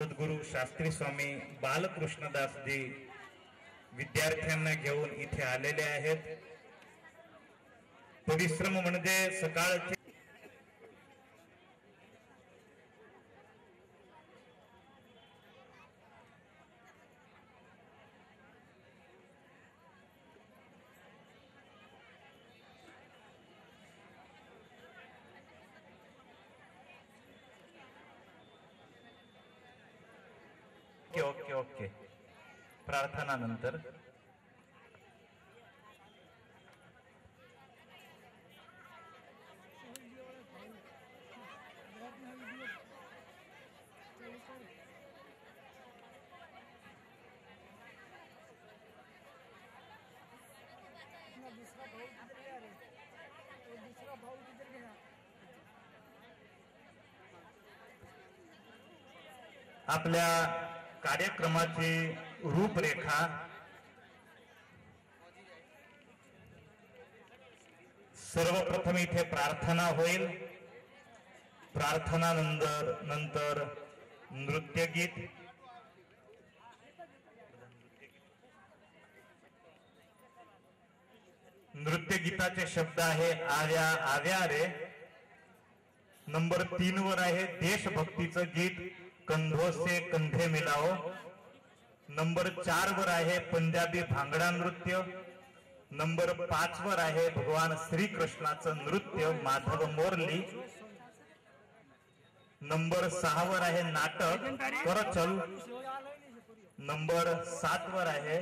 सद्गुरु शास्त्री स्वामी बालकृष्णदासजी विद्यार्थ्यांना घेऊन इथे आलेले आहेत। परिश्रम म्हणजे सकाळचे ओके ओके प्रार्थना नंतर दूसरा भाव किधर गया? आपल्या कार्यक्रमाची रूपरेखा सर्वप्रथम इथे प्रार्थना होईल। प्रार्थना नंतर नृत्यगीत, नृत्यगीताचे शब्द आहे आव्या आव्या रे। नंबर 3 वर आहे देशभक्तीचं गीत कंधों से कंधे मिलाओ। नंबर 4 वर आहे पंजाबी भांगडा नृत्य। नंबर 5 वर आहे भगवान श्री कृष्णाचं नृत्य माधव मोरली। नंबर 6 वर आहे नाटक करचल। नंबर 7 वर आहे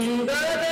Mara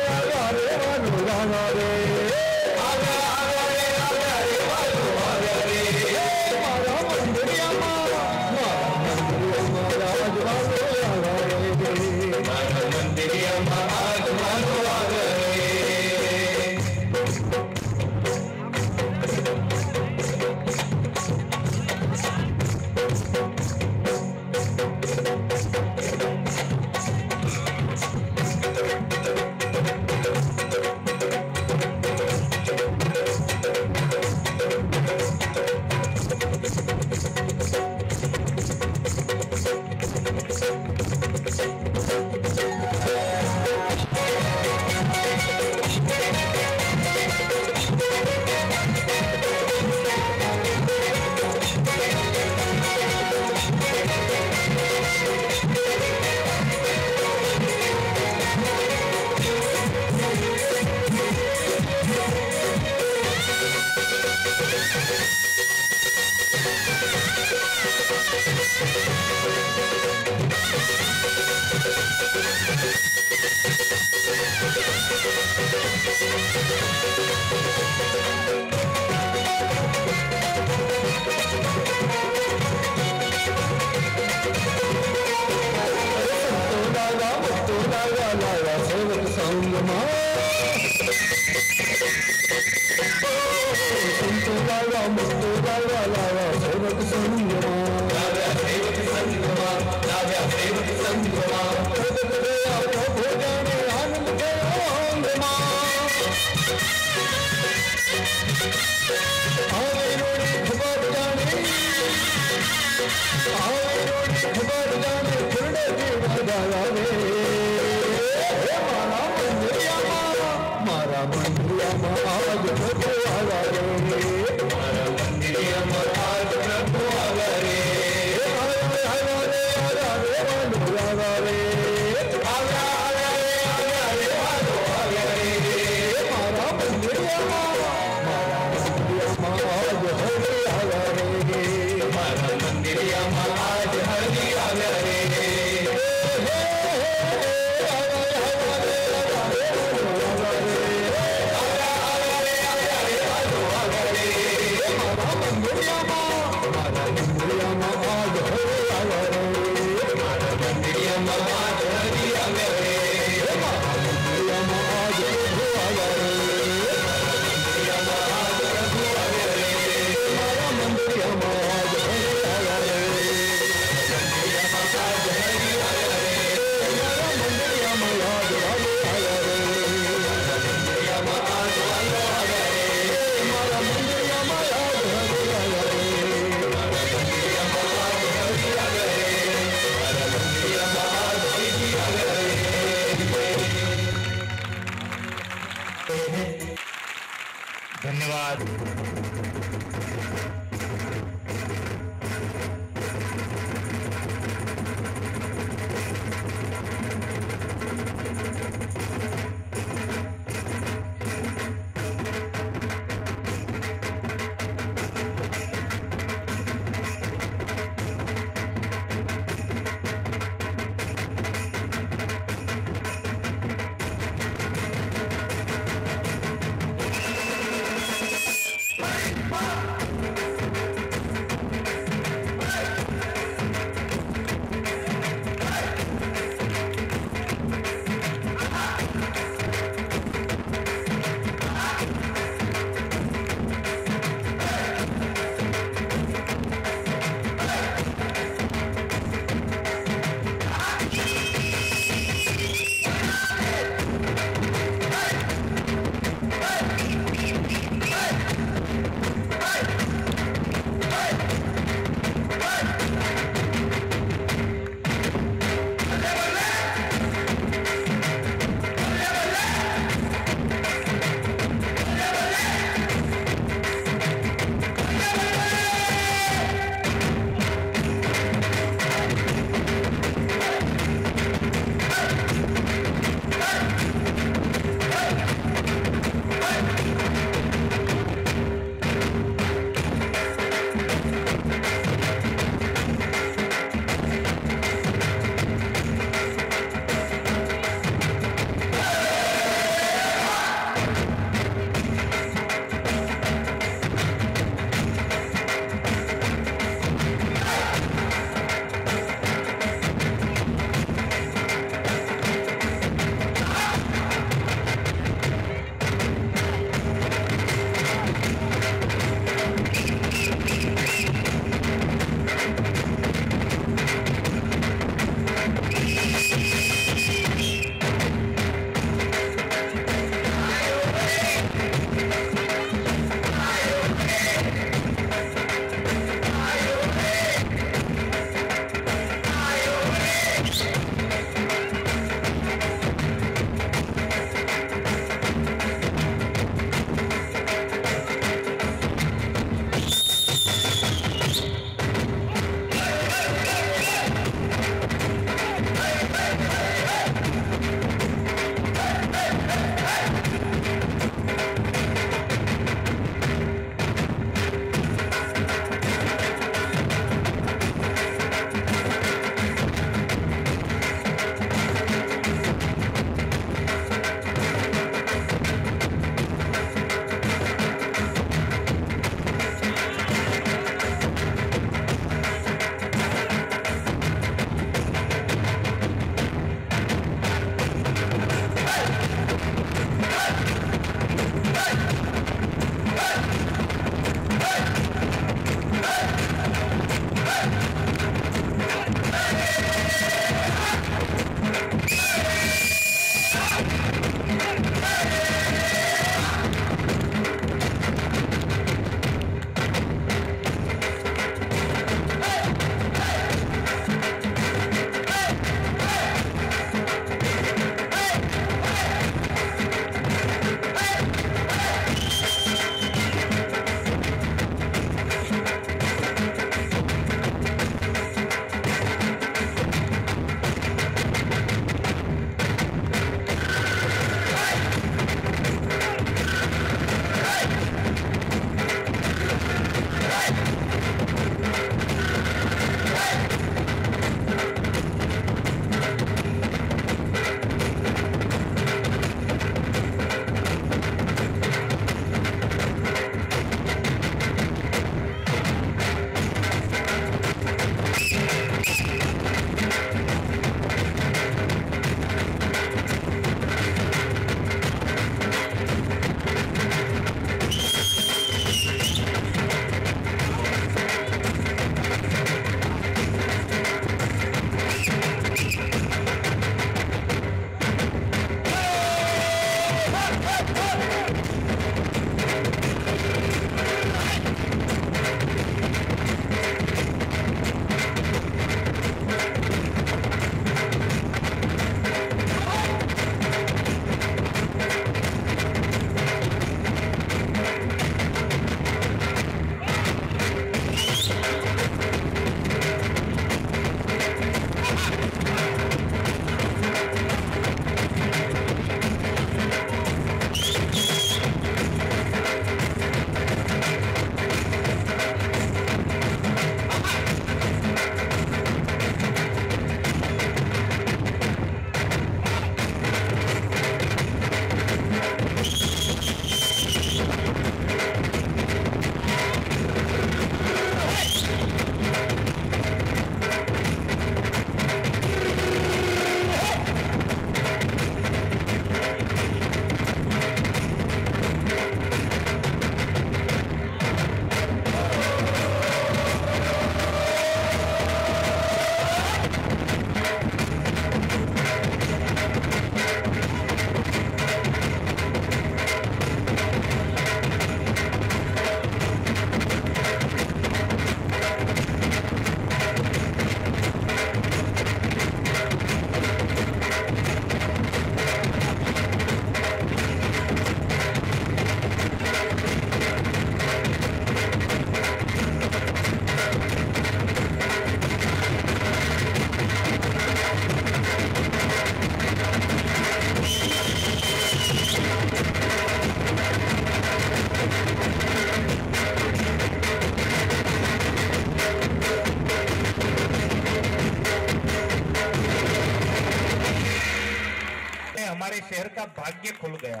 शहर का भाग्य खुल गया,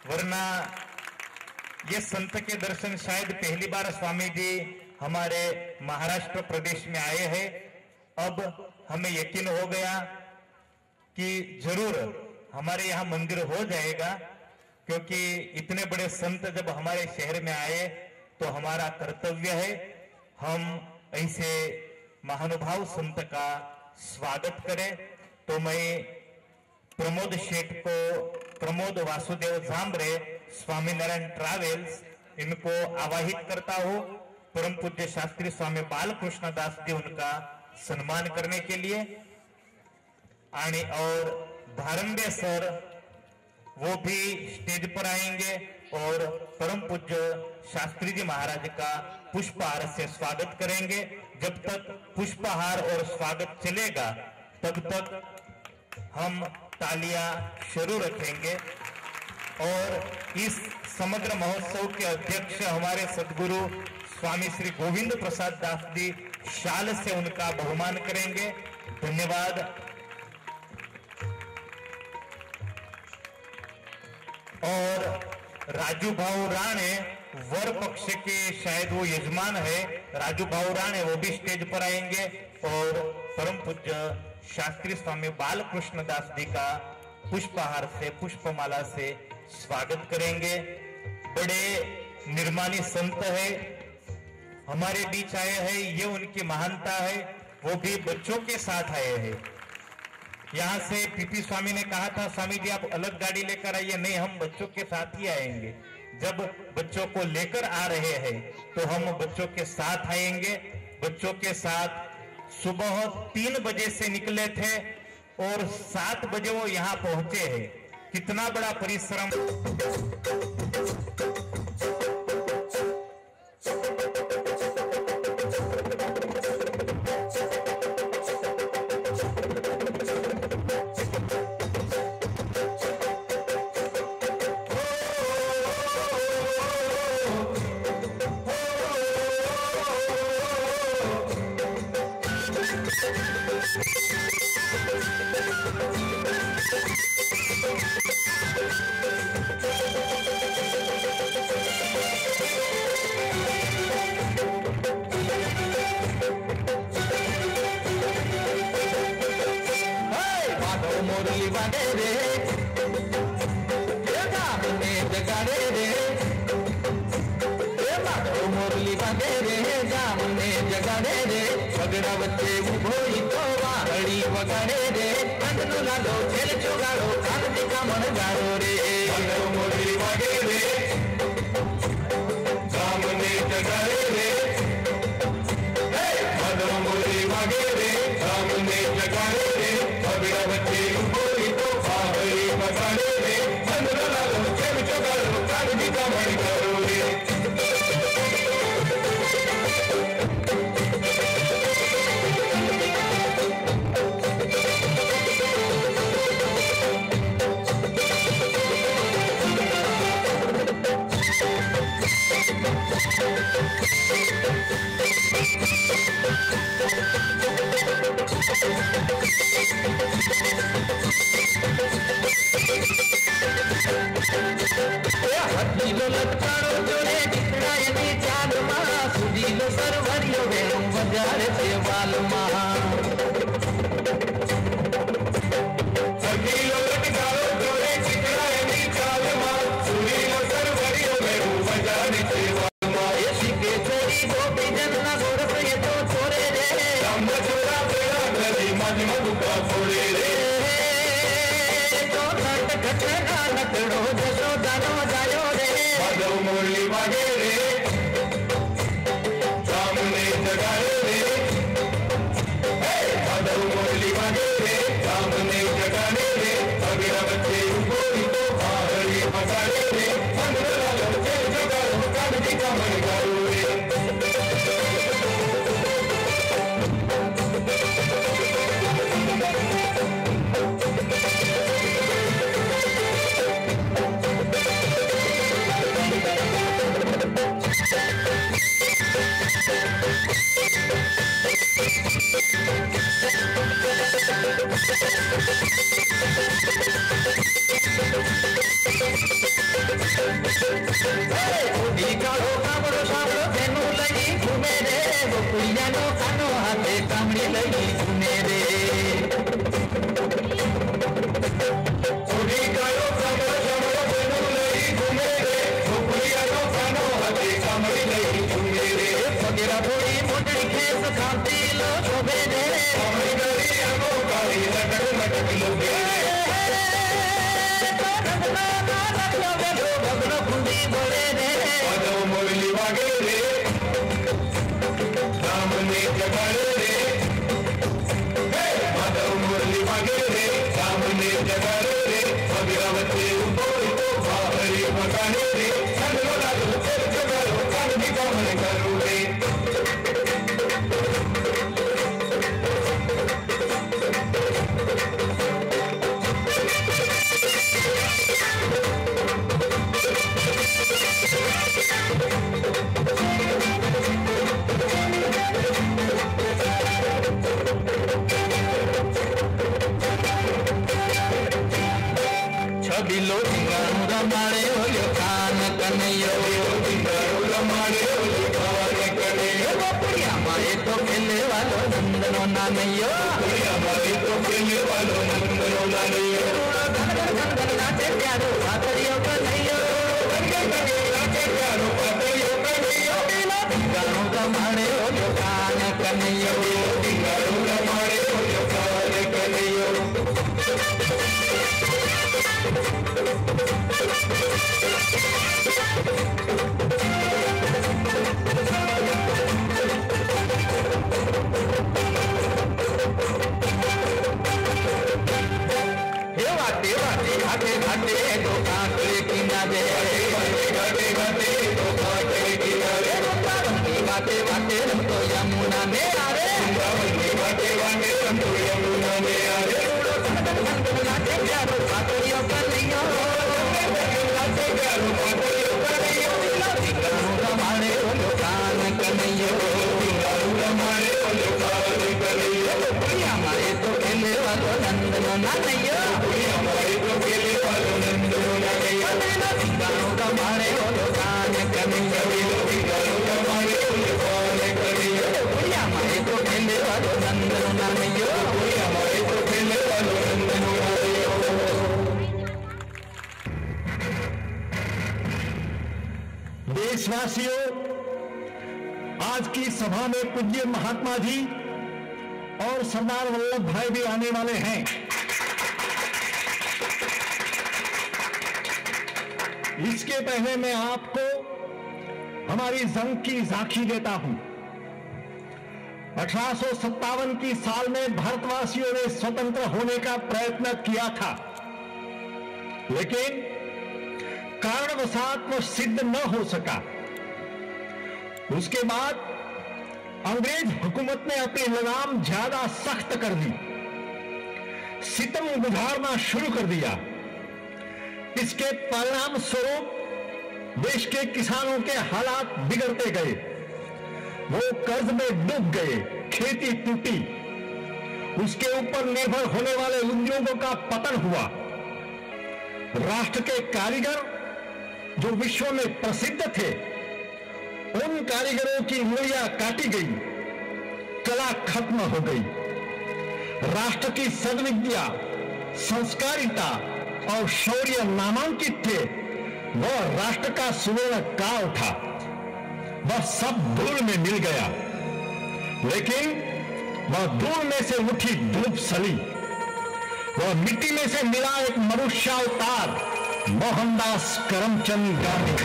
वरना ये संत के दर्शन शायद पहली बार स्वामी जी हमारे महाराष्ट्र प्रदेश में आए हैं। अब हमें यकीन हो गया कि जरूर हमारे यहाँ मंदिर हो जाएगा, क्योंकि इतने बड़े संत जब हमारे शहर में आए तो हमारा कर्तव्य है हम ऐसे महानुभाव संत का स्वागत करें। तो मैं प्रमोद शेठ को, प्रमोद वासुदेव झांबरे, स्वामीनारायण ट्रैवल्स, इनको आवाहित करता हूं परम पूज्य शास्त्री स्वामी बालकृष्ण दास जी उनका सम्मान करने के लिए। और धारंबे सर वो भी स्टेज पर आएंगे और परम पूज्य शास्त्री जी महाराज का पुष्पहार से स्वागत करेंगे। जब तक पुष्पहार और स्वागत चलेगा तब तक हम तालियां शुरू रखेंगे। और इस समग्र महोत्सव के अध्यक्ष हमारे सदगुरु स्वामी श्री गोविंद प्रसाद दास जी शाल से उनका बहुमान करेंगे। धन्यवाद। और राजू भाऊ राणे, वर पक्ष के शायद वो यजमान है, राजू भाऊ राणे वो भी स्टेज पर आएंगे और परम पूज्य शास्त्री स्वामी बालकृष्ण दास जी का पुष्पहार से, पुष्पमाला से स्वागत करेंगे। बड़े निर्माणी संत है, हमारे बीच आए हैं, ये उनकी महानता है। वो भी बच्चों के साथ आए हैं। यहाँ से पीपी स्वामी ने कहा था स्वामी जी आप अलग गाड़ी लेकर आइए, नहीं हम बच्चों के साथ ही आएंगे। जब बच्चों को लेकर आ रहे हैं तो हम बच्चों के साथ आएंगे। बच्चों के साथ सुबह 3 बजे से निकले थे और 7 बजे वो यहाँ पहुंचे हैं। कितना बड़ा परिश्रम। लगी सुने रे वगैरह थोड़ी मोटी खेस खाती लो शोभे रे बोले रे मुरली वागे रे सामने जगाड़े रे माधव मुरली वागे रे सामने जगाड़े रे वगैरह बच्चे ऊपर तो बाहरी मकाने रे संगलो लागो चल जगाड़ो कान भी काम करो रे छबिलो सिंगारू रमाड़े हो कान कन्हैया सिंगारू रमाड़े हो कान कन्हैया पुड़िया माए तो खेले वालो नंदनो नानैया पुड़िया माए तो खेले वालो नंदनो नानैया गन नाचे प्यारो पातरियो कन्हैया गन नाचे प्यारो पातरियो कन्हैया सिंगारू रमाड़े हो कान कन्हैया सिंगारू रमाड़े हो कान कन्हैया घाटे घाटे तो कांकरे किनारे घाटे घाटे तो कांकरे किनारे घाटे घाटे हम तो यमुना में आ रे घाटे घाटे हम तो यमुना में आ रे नाचे प्यारो पातरियों का नहीं हो नाचे प्यारो पातरियों का नहीं हो सिंगारू रमाड़े हो कान कन्हैया सिंगारू रमाड़े हो कान कन्हैया पुड़िया मारे तो खेले वालो नंदनो नानैया पुड़िया मारे तो खेले वालो नंदनो नानैया सिंगारू रमाड़े हो कान कन्हैया सिंगारू रमाड़े हो कान कन्हैया पुड़िया मारे तो खेले वालो नंदनो नानैया पुड़िया मारे तो खेले वालो नंदनो नानैया। देशवासियों, आज की सभा में पूज्य महात्मा जी और सरदार वल्लभ भाई भी आने वाले हैं। इसके पहले मैं आपको हमारी जंग की झांकी देता हूं। 1857 की साल में भारतवासियों ने स्वतंत्र होने का प्रयत्न किया था, लेकिन कारणवशात वो सिद्ध न हो सका। उसके बाद अंग्रेज हुकूमत ने अपनी लगाम ज्यादा सख्त कर दी, सितम गुजारना शुरू कर दिया। इसके परिणाम स्वरूप देश के किसानों के हालात बिगड़ते गए, वो कर्ज में डूब गए, खेती टूटी, उसके ऊपर निर्भर होने वाले उद्योगों का पतन हुआ। राष्ट्र के कारीगर जो विश्व में प्रसिद्ध थे, उन कारीगरों की उंगलियां काटी गई, कला खत्म हो गई। राष्ट्र की सद्विद्या, संस्कारिता और शौर्य नामांकित थे, वह राष्ट्र का सुवर्ण काल था, वह सब धूल में मिल गया। लेकिन वह धूल में से उठी धूप सली, वह मिट्टी में से मिला एक मनुष्यावतार मोहनदास करमचंद गांधी।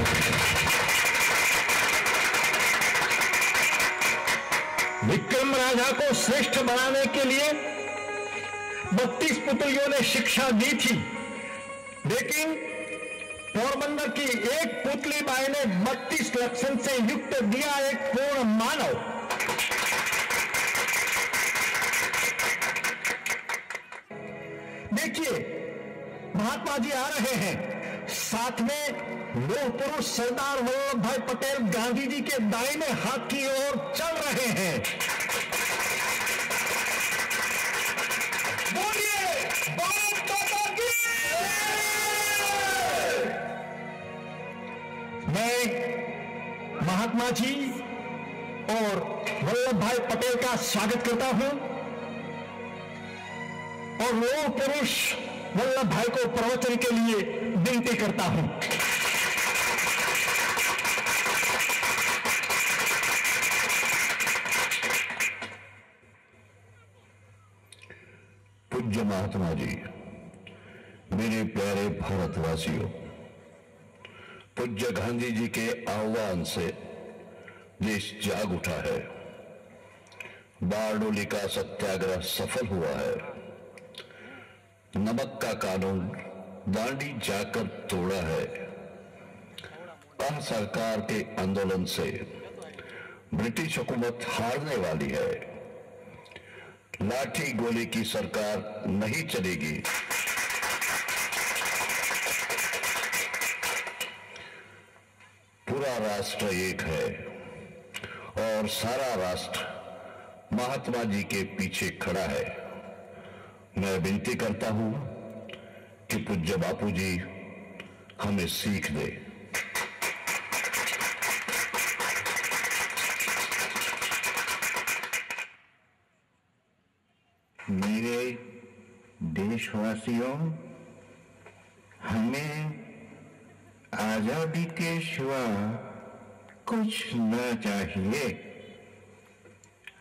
विक्रम राजा को श्रेष्ठ बनाने के लिए 32 पुतलियों ने शिक्षा दी थी, लेकिन पोरबंदर की एक पुतली बाई ने 32 लक्षण से युक्त दिया एक पूर्ण मानव। देखिए, महात्मा जी आ रहे हैं, साथ में लोह पुरुष सरदार वल्लभ भाई पटेल गांधी जी के दाहिने हाथ की ओर चल रहे हैं। बोलिए भारत माता की। मैं महात्मा जी और वल्लभ भाई पटेल का स्वागत करता हूं। और लोह पुरुष वल्लभ भाई को प्रवचन के लिए विनती करता हूं। पूज्य महात्मा जी, मेरे प्यारे भारतवासियों, पूज्य गांधी जी के आह्वान से देश जाग उठा है। बारडोली का सत्याग्रह सफल हुआ है। नमक का कानून दांडी जाकर तोड़ा है। असरकार के आंदोलन से ब्रिटिश हुकूमत हारने वाली है। लाठी गोली की सरकार नहीं चलेगी। पूरा राष्ट्र एक है और सारा राष्ट्र महात्मा जी के पीछे खड़ा है। मैं विनती करता हूं कि पूज्य बापू जी हमें सीख दे। मेरे देशवासियों, हमें आजादी के सिवा कुछ न चाहिए।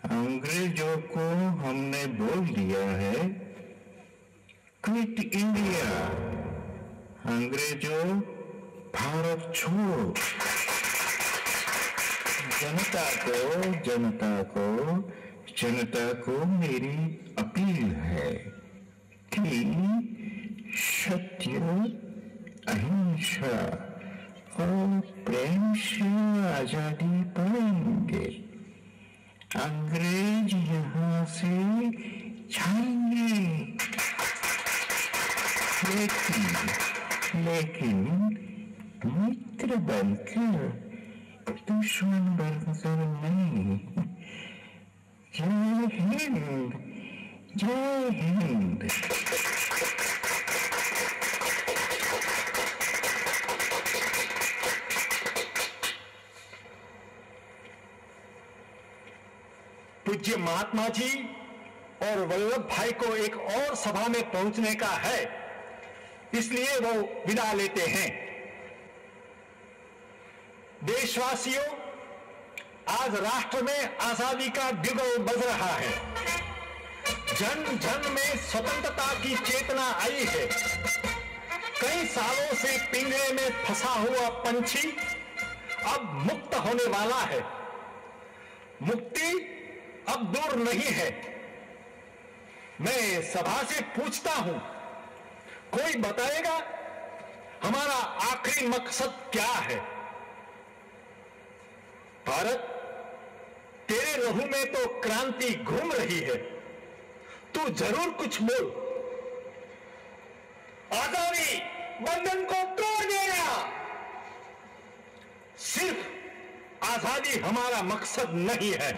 अंग्रेजों को हमने बोल दिया है, क्विट इंडिया। अंग्रेजों, भारत छोड़ो। जनता को मेरी अपील है कि सत्य, अहिंसा और प्रेम से आजादी पाएंगे। अंग्रेज यहाँ से जाएंगे, लेकिन मित्र बनकर, दुश्मन बनकर नहीं। जय हिंद, जय हिंद। पूज्य महात्मा जी और वल्लभ भाई को एक और सभा में पहुंचने का है, इसलिए वो विदा लेते हैं। देशवासियों, आज राष्ट्र में आजादी का बिगुल बज रहा है। जन जन में स्वतंत्रता की चेतना आई है। कई सालों से पिंजरे में फंसा हुआ पंछी अब मुक्त होने वाला है। मुक्ति अब दूर नहीं है। मैं सभा से पूछता हूं, कोई बताएगा हमारा आखिरी मकसद क्या है? भारत, तेरे लहू में तो क्रांति घूम रही है, तू जरूर कुछ बोल। आजादी बंधन को तोड़ देगा। सिर्फ आजादी हमारा मकसद नहीं है।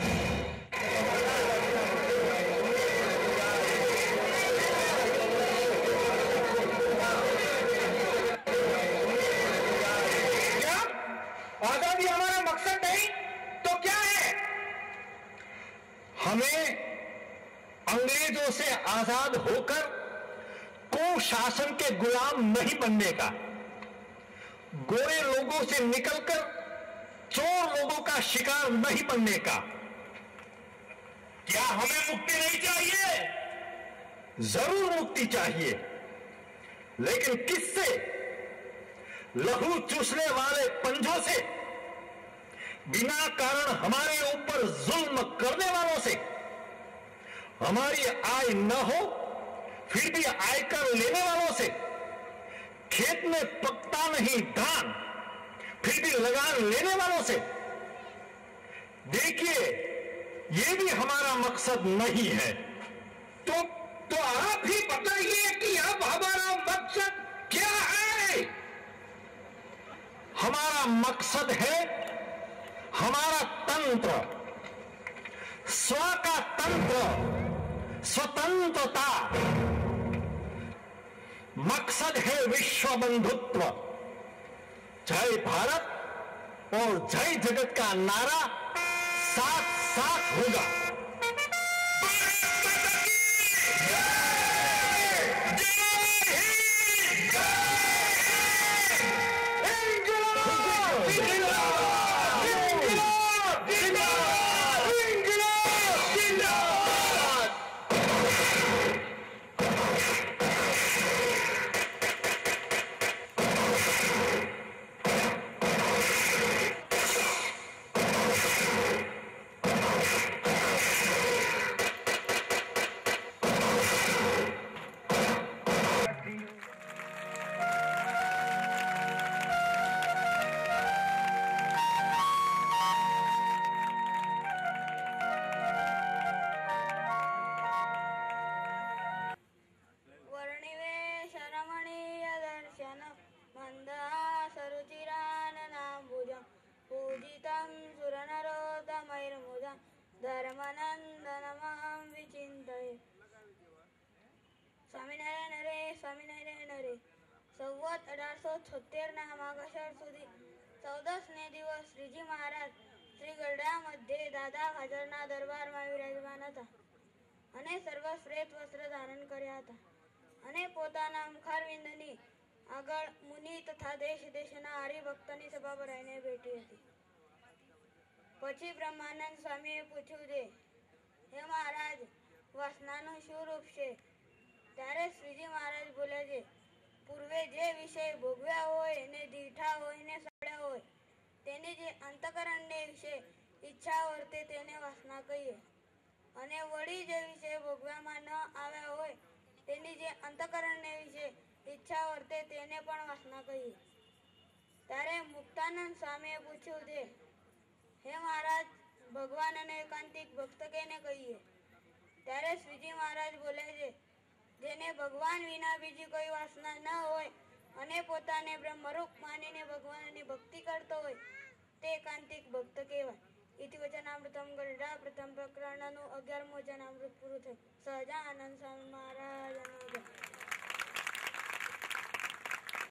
क्या आजादी हमारा मकसद नहीं तो क्या है? हमें अंग्रेजों से आजाद होकर कुशासन के गुलाम नहीं बनने का, गोरे लोगों से निकलकर चोर लोगों का शिकार नहीं बनने का। क्या हमें मुक्ति नहीं चाहिए? जरूर मुक्ति चाहिए, लेकिन किससे? लहू चूसने वाले पंजों से, बिना कारण हमारे ऊपर जुल्म करने वालों से। हमारी आय न हो फिर भी आयकर लेने वालों से, खेत में पकता नहीं धान फिर भी लगान लेने वालों से। देखिए, ये भी हमारा मकसद नहीं है। तो आप ही बताइए कि अब हमारा मकसद क्या है? हमारा मकसद है हमारा तंत्र, स्व का तंत्र, स्वतंत्रता। मकसद है विश्व बंधुत्व। जय भारत और जय जगत का नारा साथ साथ होगा। 1976 માગશર સુધી 14ને દિવસ શ્રીજી મહારાજ શ્રી ગરડા મધ્યે દાદા ખાચરના દરબારમાં વિરાજમાન હતા અને સર્વ શ્વેત વસ્ત્ર ધારણ કર્યા હતા અને પોતાના મુખારવિંદની આગળ મુનિ તથા દેશ દેશના હરિભક્તની સભા ભરાઈને બેઠી હતી. પછી બ્રહ્માનંદ સ્વામીએ પૂછ્યું છે, હે મહારાજ, વાસનાનું શું રૂપ છે? ત્યારે શ્રીજી મહારાજ બોલે છે, પૂર્વે જે વિષય ભોગવ્યા હોય ને દીઠા હોય ને સડ્યા હોય તેની જે અંતકરણને વિશે ઈચ્છા વર્તે તેને વાસના કહીએ, અને વળી જે વિષય ભોગવ્યામાં ન આવ્યા હોય તેની જે અંતકરણને વિશે ઈચ્છા વર્તે તેને પણ વાસના કહીએ. ત્યારે મુક્તાનંદ સ્વામીએ પૂછ્યું છે, હે મહારાજ, ભગવાન અને એકાંતિક ભક્ત કેને કહીએ? ત્યારે શ્રીજી મહારાજ બોલે છે, જેને ભગવાન વિના બીજી કોઈ વાસના ન હોય અને પોતાને બ્રહ્મરૂપ માનીને ભગવાનની ભક્તિ કરતો હોય તે એકાંતિક ભક્ત કહેવાય. ઇતિ વચનામૃતમ ગરડા પ્રથમ પ્રકરણનું 11મું વચનામૃત પૂરું થયું. સહજાનંદ સ્વામી મહારાજ